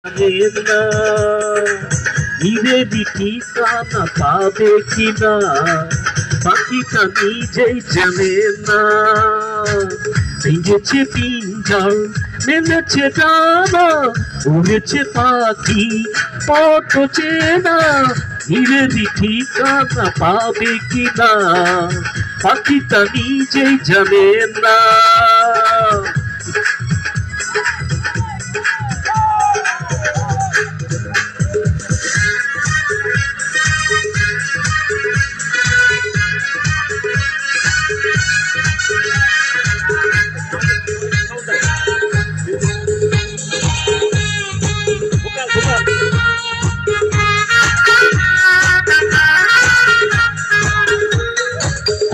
না নিরে ঠিকানা পাবে কিনা পাখিটা নিজেই জানে না। ভেঙেছে পিঞ্জর মেলেছে ডানা উড়েছে পাখি পথ চেনা নিরে ঠিকানা পাবে কিনা পাখিটা নিজেই জানে না।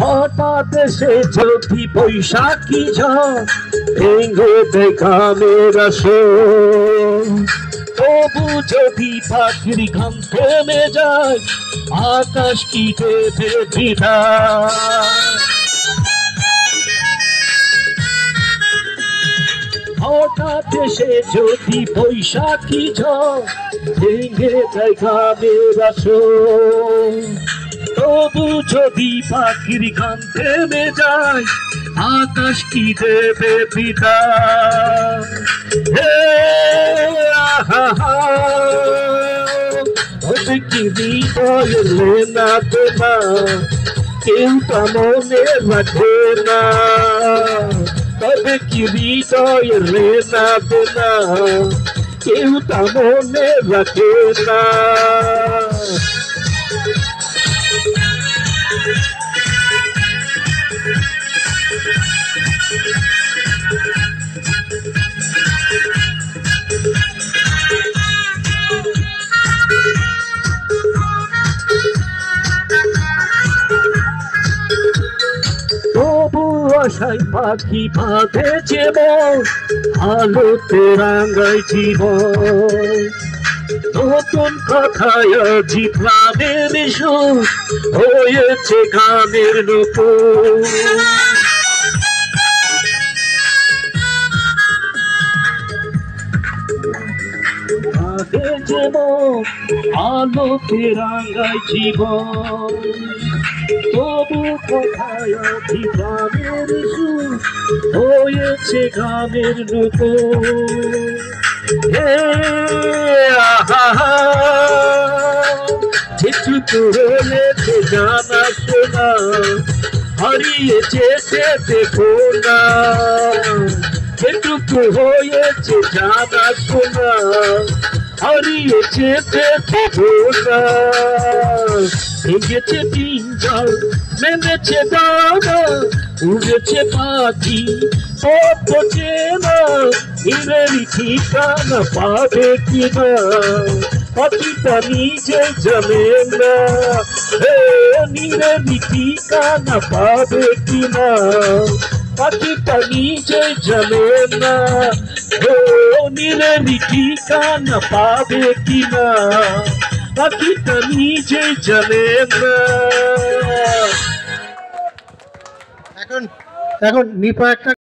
হঠাৎ সে যদি বৈশাখী ঝড় ভেঙে দেখা মেরা তবু যদি পাখির ঘাম থেমে যায় আকাশ কি দেবে বিদায়। হঠাৎ সে যদি বৈশাখী ঝড় ভেঙে দেখা মেরা তবু যদি পাখির গান থেমে যায় আকাশ কি দেবে বিদায়। হে আহা তবে কি হৃদয় লেনা দেনা কেউ তা মনে রাখে না। তবে কি হৃদয় লেনা দেনা কেউ তা মনে রাখে না। তবু আশায় পাখি বাঁধেছে মন আলোতে রাঙায় জীবন। নতুন কথায় আজি প্রাণের সুর হয়েছে গানের নতুন। বাঁধেছে মন আলোতে রাঙায় জীবন। তবু কথায় আজি গানের সুর হয়েছে গানের নতুন। হে আহা যেটুকু হয়েছে জানা শোনা হারিয়েছে সে দেখো না। যেটুকু হয়েছে জানা শোনা হারিয়েছে সে দেখো না। ভেঙেছে পিঞ্জর মেলেছে ডানা উড়েছে পাখি পথ চেনা নিরের ঠিকানা পাবে কিনা পাখিটা নিজে জানে না। হে নিরের ঠিকানা পাবে কিনা পাখিটা নিজে জানে না। হে নিরের ঠিকানা পাবে কিনা পাখিটা নিজে জানে না। এখন নিপা একটা